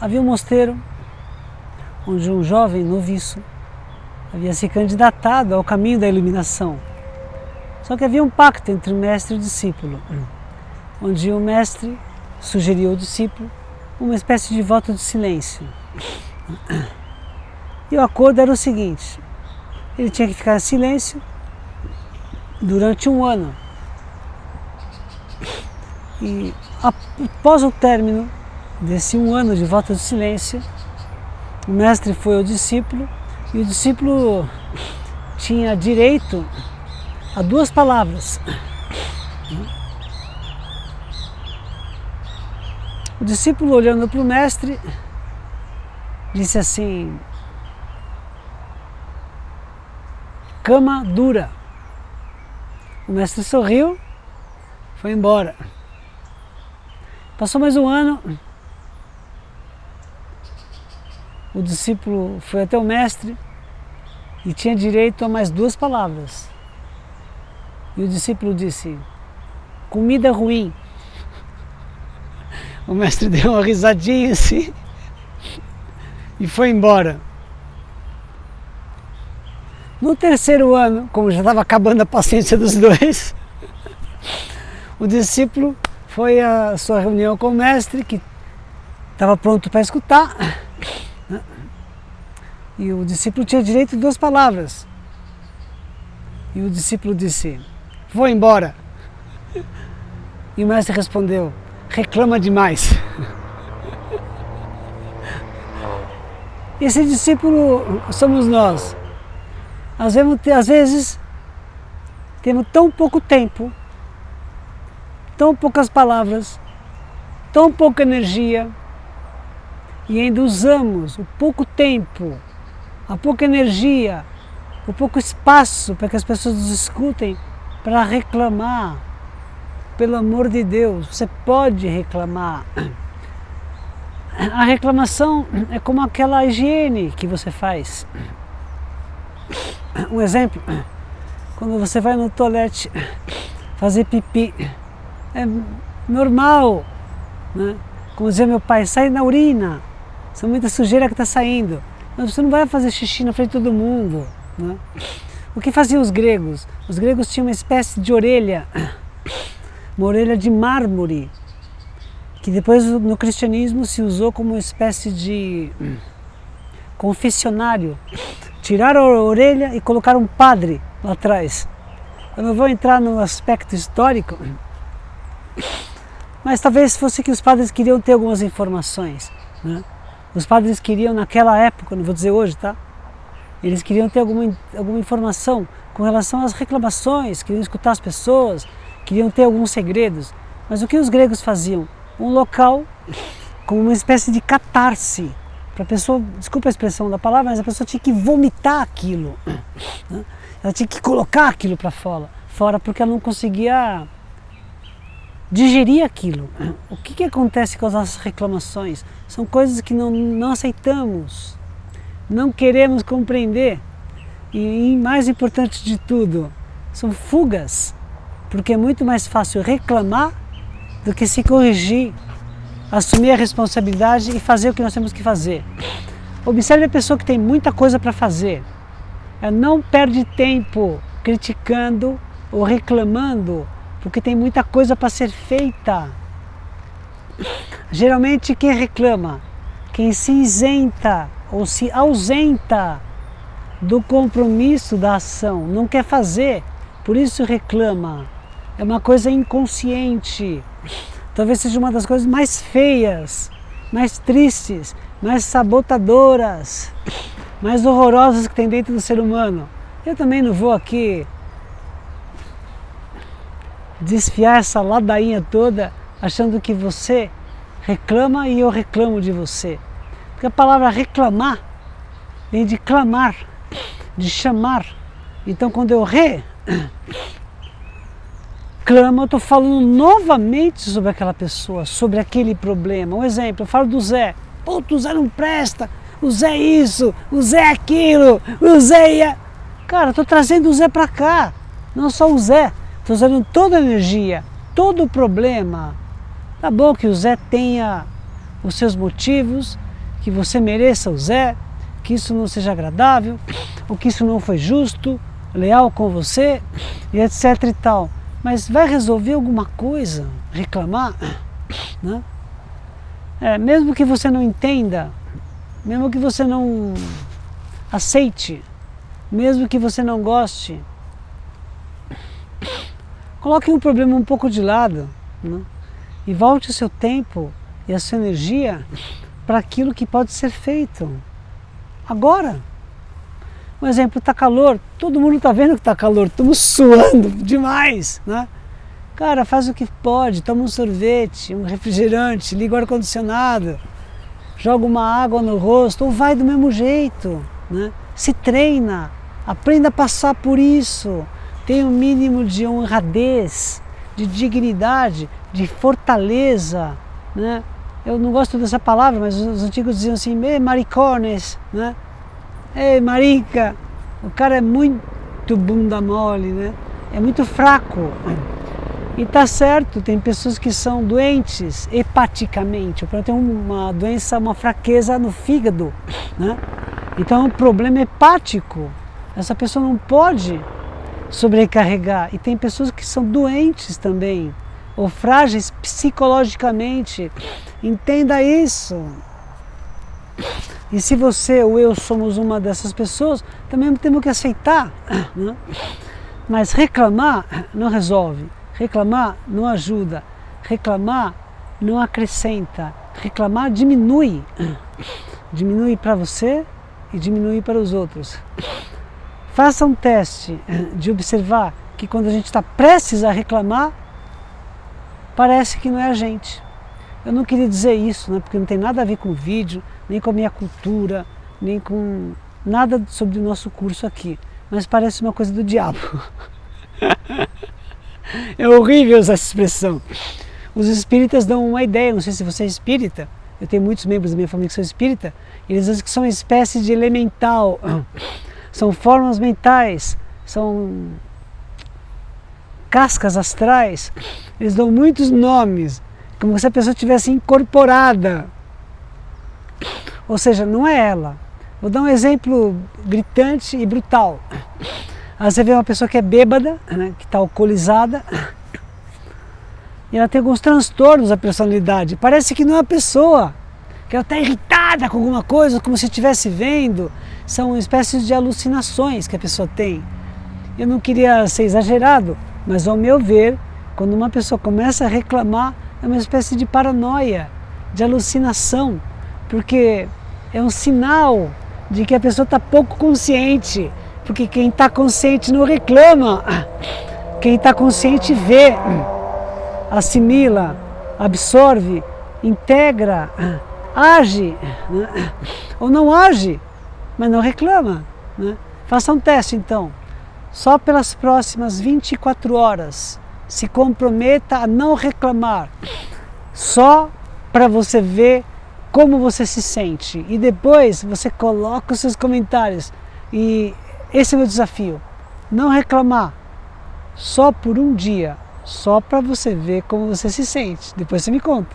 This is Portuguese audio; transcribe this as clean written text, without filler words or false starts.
havia um mosteiro onde um jovem noviço havia se candidatado ao caminho da iluminação. Só que havia um pacto entre o mestre e o discípulo, onde o mestre sugeriu ao discípulo uma espécie de voto de silêncio. E o acordo era o seguinte: ele tinha que ficar em silêncio durante 1 ano. E após o término desse 1 ano de voto de silêncio, o mestre foi ao discípulo e o discípulo tinha direito a 2 palavras. O discípulo, olhando para o mestre, disse assim: cama dura. O mestre sorriu, foi embora. Passou mais 1 ano, o discípulo foi até o mestre e tinha direito a mais 2 palavras. E o discípulo disse: comida ruim. O mestre deu uma risadinha assim e foi embora. No 3º ano, como já estava acabando a paciência dos dois, o discípulo foi à sua reunião com o mestre, que estava pronto para escutar, e o discípulo tinha direito a 2 palavras. E o discípulo disse: vou embora. E o mestre respondeu: reclama demais. Esse discípulo somos nós. Às vezes temos tão pouco tempo, tão poucas palavras, tão pouca energia, e ainda usamos o pouco tempo, a pouca energia, o pouco espaço para que as pessoas nos escutem para reclamar. Pelo amor de Deus, você pode reclamar. A reclamação é como aquela higiene que você faz. Um exemplo: quando você vai no toalete fazer pipi, é normal, né? Como dizia meu pai, sai na urina, são muita sujeira que está saindo. Mas você não vai fazer xixi na frente de todo mundo, né? O que faziam os gregos? Os gregos tinham uma espécie de orelha, uma orelha de mármore, que depois no cristianismo se usou como uma espécie de confessionário. Tiraram a orelha e colocaram um padre lá atrás. Eu não vou entrar no aspecto histórico, mas talvez fosse que os padres queriam ter algumas informações, né? Os padres queriam naquela época, não vou dizer hoje, tá? Eles queriam ter alguma informação com relação às reclamações, queriam escutar as pessoas, queriam ter alguns segredos. Mas o que os gregos faziam? Um local com uma espécie de catarse, para a pessoa, desculpa a expressão da palavra, mas a pessoa tinha que vomitar aquilo, né? Ela tinha que colocar aquilo para fora, porque ela não conseguia digerir aquilo. O que acontece com as nossas reclamações? São coisas que não aceitamos, não queremos compreender, e mais importante de tudo, são fugas, porque é muito mais fácil reclamar do que se corrigir, assumir a responsabilidade e fazer o que nós temos que fazer. Observe a pessoa que tem muita coisa para fazer. Ela não perde tempo criticando ou reclamando, porque tem muita coisa para ser feita. Geralmente quem reclama, quem se isenta ou se ausenta do compromisso da ação, não quer fazer, por isso reclama. É uma coisa inconsciente. Talvez seja uma das coisas mais feias, mais tristes, mais sabotadoras, mais horrorosas que tem dentro do ser humano. Eu também não vou aqui desfiar essa ladainha toda achando que você reclama e eu reclamo de você. Porque a palavra reclamar vem de clamar, de chamar. Então quando eu clamo, eu estou falando novamente sobre aquela pessoa, sobre aquele problema. Um exemplo, eu falo do Zé. Puta, o Zé não presta, o Zé isso, o Zé aquilo, o Zé... Cara, estou trazendo o Zé para cá, não só o Zé. Estou usando toda a energia, todo o problema. Tá bom que o Zé tenha os seus motivos, que você mereça o Zé, que isso não seja agradável, ou que isso não foi justo, leal com você, e etc e tal. Mas vai resolver alguma coisa? Reclamar? Né? Mesmo que você não entenda, mesmo que você não aceite, mesmo que você não goste, coloque o problema um pouco de lado, né? E volte o seu tempo e a sua energia para aquilo que pode ser feito agora. Um exemplo, está calor, todo mundo está vendo que está calor, estamos suando demais, né? Cara, faz o que pode, toma um sorvete, um refrigerante, liga o ar-condicionado, joga uma água no rosto, ou vai do mesmo jeito, né? Se treina, aprenda a passar por isso, tenha um mínimo de honradez, de dignidade, de fortaleza, né? Eu não gosto dessa palavra, mas os antigos diziam assim, maricones, né? Ei, marica, o cara é muito bunda mole, né? É muito fraco. E tá certo, tem pessoas que são doentes hepaticamente, ou tem uma doença, uma fraqueza no fígado, né? Então é um problema hepático. Essa pessoa não pode sobrecarregar. E tem pessoas que são doentes também, ou frágeis psicologicamente. Entenda isso. E se você ou eu somos uma dessas pessoas, também temos que aceitar, né? Mas reclamar não resolve, reclamar não ajuda, reclamar não acrescenta, reclamar diminui, diminui para você e diminui para os outros. Faça um teste de observar que quando a gente está prestes a reclamar, parece que não é a gente. Eu não queria dizer isso, né, porque não tem nada a ver com o vídeo, nem com a minha cultura, nem com nada sobre o nosso curso aqui. Mas parece uma coisa do diabo. É horrível essa expressão. Os espíritas dão uma ideia, não sei se você é espírita, eu tenho muitos membros da minha família que são espírita, eles dizem que são uma espécie de elemental, são formas mentais, são cascas astrais, eles dão muitos nomes, como se a pessoa tivesse incorporada, ou seja, não é ela. Vou dar um exemplo gritante e brutal. Aí você vê uma pessoa que é bêbada, né, que está alcoolizada, e ela tem alguns transtornos da personalidade, parece que não é a pessoa, que ela está irritada com alguma coisa, como se estivesse vendo, são espécies de alucinações que a pessoa tem. Eu não queria ser exagerado, mas ao meu ver, quando uma pessoa começa a reclamar, é uma espécie de paranoia, de alucinação, porque é um sinal de que a pessoa está pouco consciente, porque quem está consciente não reclama, quem está consciente vê, assimila, absorve, integra, age, né? Ou não age, mas não reclama, né? Faça um teste então, só pelas próximas 24 horas, se comprometa a não reclamar, só para você ver como você se sente, e depois você coloca os seus comentários. E esse é o meu desafio, não reclamar, só por um dia, só para você ver como você se sente, depois você me conta.